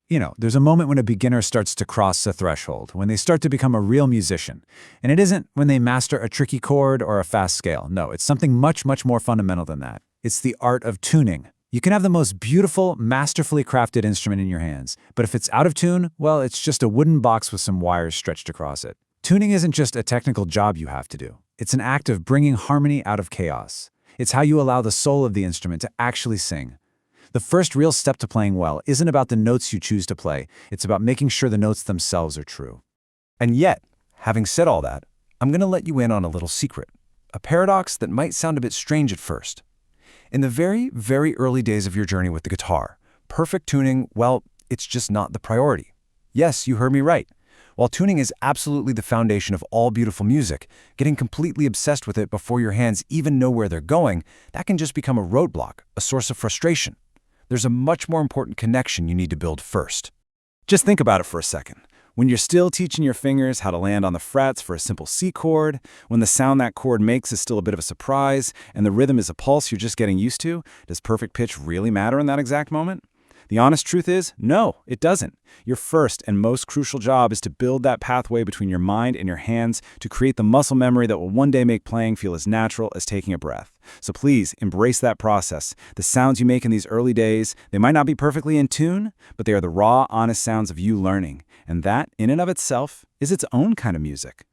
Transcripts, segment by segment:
There's a moment when a beginner starts to cross a threshold, when they start to become a real musician. And it isn't when they master a tricky chord or a fast scale. No, it's something much, much more fundamental than that. It's the art of tuning. You can have the most beautiful, masterfully crafted instrument in your hands, but if it's out of tune, well, it's just a wooden box with some wires stretched across it. Tuning isn't just a technical job you have to do. It's an act of bringing harmony out of chaos. It's how you allow the soul of the instrument to actually sing. The first real step to playing well isn't about the notes you choose to play. It's about making sure the notes themselves are true. And yet, having said all that, I'm going to let you in on a little secret, a paradox that might sound a bit strange at first. In the very, very early days of your journey with the guitar, perfect tuning, well, it's just not the priority. Yes, you heard me right. While tuning is absolutely the foundation of all beautiful music, getting completely obsessed with it before your hands even know where they're going, that can just become a roadblock, a source of frustration. There's a much more important connection you need to build first. Just think about it for a second. When you're still teaching your fingers how to land on the frets for a simple C chord, when the sound that chord makes is still a bit of a surprise, and the rhythm is a pulse you're just getting used to, does perfect pitch really matter in that exact moment? The honest truth is, no, it doesn't. Your first and most crucial job is to build that pathway between your mind and your hands to create the muscle memory that will one day make playing feel as natural as taking a breath. So please, embrace that process. The sounds you make in these early days, they might not be perfectly in tune, but they are the raw, honest sounds of you learning. And that, in and of itself, is its own kind of music.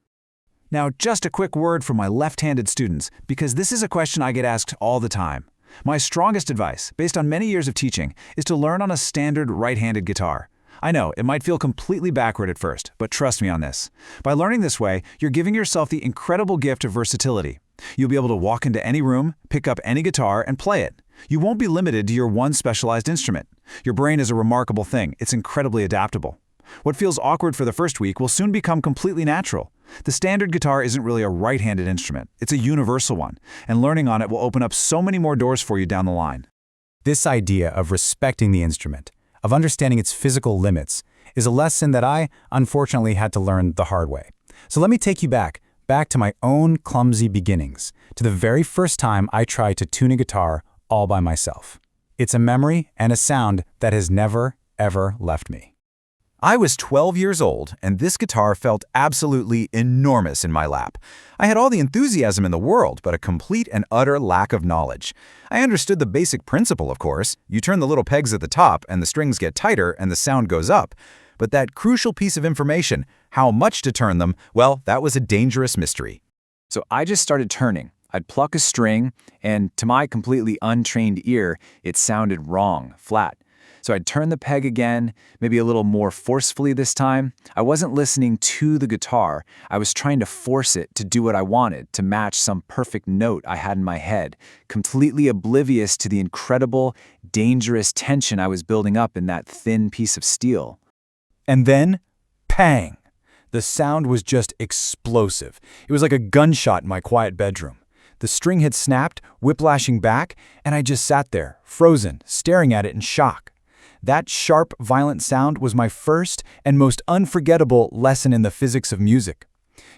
Now, just a quick word for my left-handed students, because this is a question I get asked all the time. My strongest advice, based on many years of teaching, is to learn on a standard right-handed guitar. I know, it might feel completely backward at first, but trust me on this. By learning this way, you're giving yourself the incredible gift of versatility. You'll be able to walk into any room, pick up any guitar, and play it. You won't be limited to your one specialized instrument. Your brain is a remarkable thing. It's incredibly adaptable. What feels awkward for the first week will soon become completely natural. The standard guitar isn't really a right-handed instrument. It's a universal one, and learning on it will open up so many more doors for you down the line. This idea of respecting the instrument, of understanding its physical limits, is a lesson that I, unfortunately, had to learn the hard way. So let me take you back to my own clumsy beginnings, to the very first time I tried to tune a guitar all by myself. It's a memory and a sound that has never, ever left me. I was 12 years old, and this guitar felt absolutely enormous in my lap. I had all the enthusiasm in the world, but a complete and utter lack of knowledge. I understood the basic principle, of course. You turn the little pegs at the top, and the strings get tighter, and the sound goes up. But that crucial piece of information, how much to turn them, well, that was a dangerous mystery. So I just started turning. I'd pluck a string, and to my completely untrained ear, it sounded wrong, flat. So I'd turn the peg again, maybe a little more forcefully this time. I wasn't listening to the guitar. I was trying to force it to do what I wanted, to match some perfect note I had in my head, completely oblivious to the incredible, dangerous tension I was building up in that thin piece of steel. And then, pang! The sound was just explosive. It was like a gunshot in my quiet bedroom. The string had snapped, whiplashing back, and I just sat there, frozen, staring at it in shock. That sharp, violent sound was my first and most unforgettable lesson in the physics of music.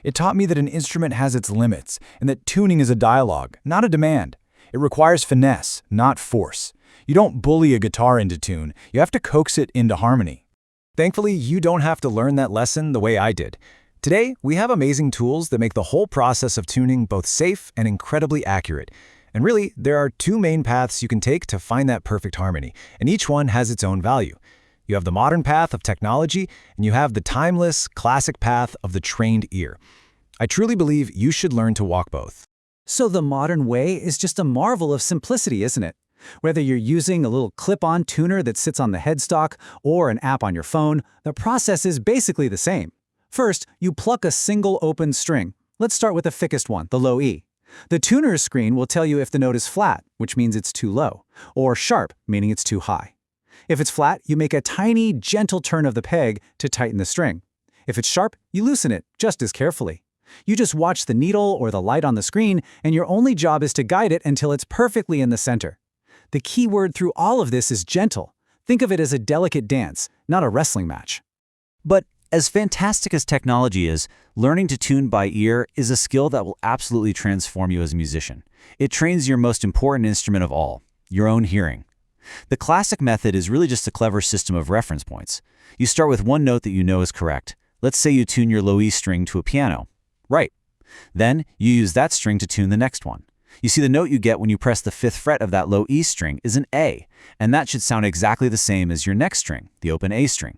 It taught me that an instrument has its limits, and that tuning is a dialogue, not a demand. It requires finesse, not force. You don't bully a guitar into tune, you have to coax it into harmony. Thankfully, you don't have to learn that lesson the way I did. Today, we have amazing tools that make the whole process of tuning both safe and incredibly accurate. And really, there are two main paths you can take to find that perfect harmony, and each one has its own value. You have the modern path of technology, and you have the timeless, classic path of the trained ear. I truly believe you should learn to walk both. So the modern way is just a marvel of simplicity, isn't it? Whether you're using a little clip-on tuner that sits on the headstock or an app on your phone, the process is basically the same. First, you pluck a single open string. Let's start with the thickest one, the low E. The tuner's screen will tell you if the note is flat, which means it's too low, or sharp, meaning it's too high. If it's flat, you make a tiny, gentle turn of the peg to tighten the string. If it's sharp, you loosen it just as carefully. You just watch the needle or the light on the screen, and your only job is to guide it until it's perfectly in the center. The key word through all of this is gentle. Think of it as a delicate dance, not a wrestling match. But as fantastic as technology is, learning to tune by ear is a skill that will absolutely transform you as a musician. It trains your most important instrument of all, your own hearing. The classic method is really just a clever system of reference points. You start with one note that you know is correct. Let's say you tune your low E string to a piano. Right. Then you use that string to tune the next one. You see the note you get when you press the 5th fret of that low E string is an A, and that should sound exactly the same as your next string, the open A string.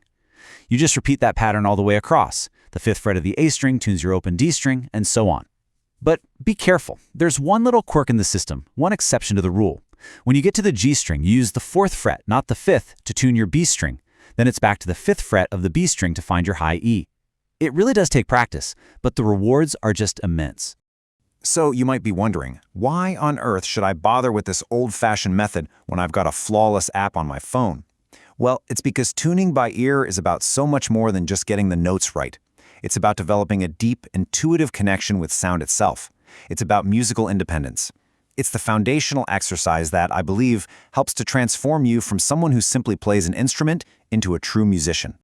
You just repeat that pattern all the way across. The 5th fret of the A string tunes your open D string, and so on. But be careful. There's one little quirk in the system, one exception to the rule. When you get to the G string, you use the 4th fret, not the 5th, to tune your B string. Then it's back to the 5th fret of the B string to find your high E. It really does take practice, but the rewards are just immense. So you might be wondering, why on earth should I bother with this old-fashioned method when I've got a flawless app on my phone? Well, it's because tuning by ear is about so much more than just getting the notes right. It's about developing a deep, intuitive connection with sound itself. It's about musical independence. It's the foundational exercise that, I believe, helps to transform you from someone who simply plays an instrument into a true musician.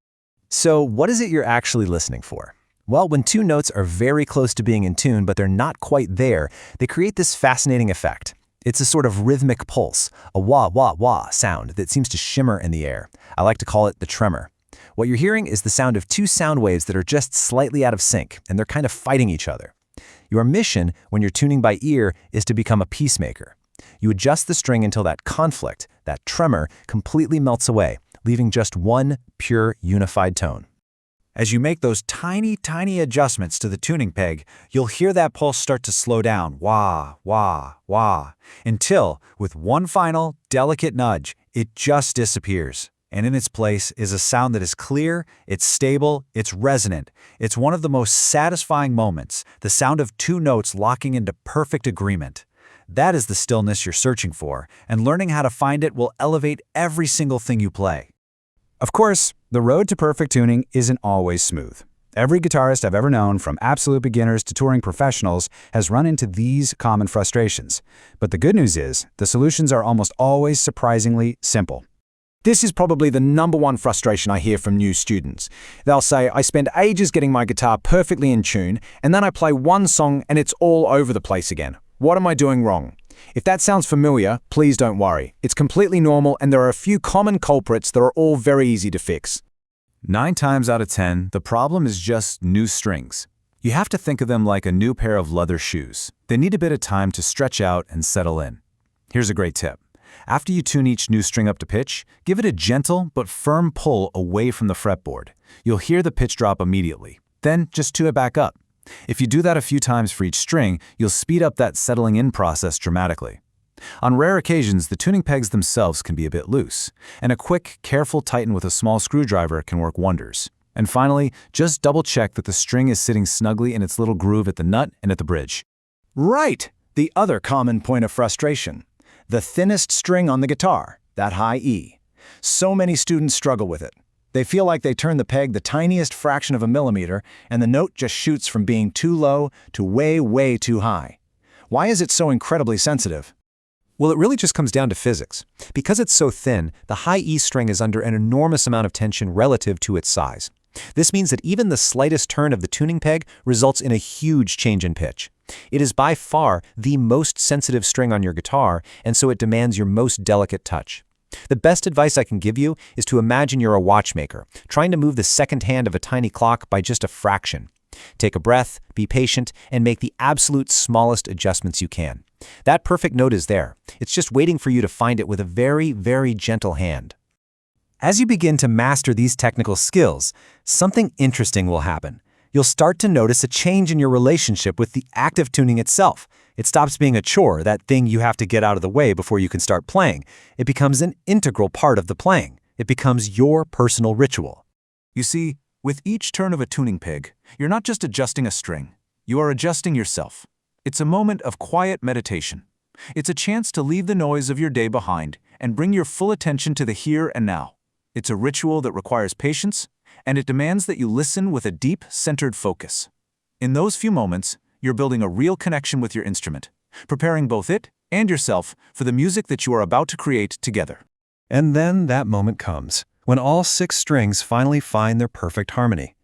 So what is it you're actually listening for? Well, when two notes are very close to being in tune, but they're not quite there, they create this fascinating effect. It's a sort of rhythmic pulse, a wah-wah-wah sound that seems to shimmer in the air. I like to call it the tremor. What you're hearing is the sound of two sound waves that are just slightly out of sync, and they're kind of fighting each other. Your mission when you're tuning by ear is to become a peacemaker. You adjust the string until that conflict, that tremor, completely melts away, leaving just one pure, unified tone. As you make those tiny, tiny adjustments to the tuning peg, you'll hear that pulse start to slow down, wah, wah, wah, until, with one final, delicate nudge, it just disappears. And in its place is a sound that is clear, it's stable, it's resonant. It's one of the most satisfying moments, the sound of two notes locking into perfect agreement. That is the stillness you're searching for, and learning how to find it will elevate every single thing you play. Of course, the road to perfect tuning isn't always smooth. Every guitarist I've ever known, from absolute beginners to touring professionals, has run into these common frustrations. But the good news is, the solutions are almost always surprisingly simple. This is probably the #1 frustration I hear from new students. They'll say, I spend ages getting my guitar perfectly in tune, and then I play one song and it's all over the place again. What am I doing wrong? If that sounds familiar, please don't worry. It's completely normal, and there are a few common culprits that are all very easy to fix. 9 times out of 10, the problem is just new strings. You have to think of them like a new pair of leather shoes. They need a bit of time to stretch out and settle in. Here's a great tip. After you tune each new string up to pitch, give it a gentle but firm pull away from the fretboard. You'll hear the pitch drop immediately. Then just tune it back up. If you do that a few times for each string, you'll speed up that settling in process dramatically. On rare occasions, the tuning pegs themselves can be a bit loose, and a quick, careful tighten with a small screwdriver can work wonders. And finally, just double-check that the string is sitting snugly in its little groove at the nut and at the bridge. Right! The other common point of frustration. The thinnest string on the guitar, that high E. So many students struggle with it. They feel like they turn the peg the tiniest fraction of a millimeter, and the note just shoots from being too low to way, way too high. Why is it so incredibly sensitive? Well, it really just comes down to physics. Because it's so thin, the high E string is under an enormous amount of tension relative to its size. This means that even the slightest turn of the tuning peg results in a huge change in pitch. It is by far the most sensitive string on your guitar, and so it demands your most delicate touch. The best advice I can give you is to imagine you're a watchmaker, trying to move the second hand of a tiny clock by just a fraction. Take a breath, be patient, and make the absolute smallest adjustments you can. That perfect note is there. It's just waiting for you to find it with a very, very gentle hand. As you begin to master these technical skills, something interesting will happen. You'll start to notice a change in your relationship with the act of tuning itself. It stops being a chore, that thing you have to get out of the way before you can start playing. It becomes an integral part of the playing. It becomes your personal ritual. You see, with each turn of a tuning peg, you're not just adjusting a string. You are adjusting yourself. It's a moment of quiet meditation. It's a chance to leave the noise of your day behind and bring your full attention to the here and now. It's a ritual that requires patience, and it demands that you listen with a deep, centered focus. In those few moments, you're building a real connection with your instrument, preparing both it and yourself for the music that you are about to create together. And then that moment comes, when all 6 strings finally find their perfect harmony.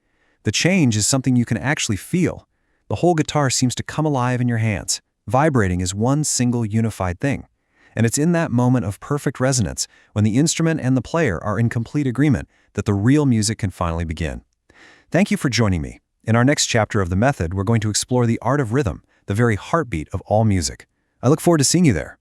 The change is something you can actually feel. The whole guitar seems to come alive in your hands, vibrating as one single unified thing. And it's in that moment of perfect resonance, when the instrument and the player are in complete agreement, that the real music can finally begin. Thank you for joining me. In our next chapter of the method, we're going to explore the art of rhythm, the very heartbeat of all music. I look forward to seeing you there.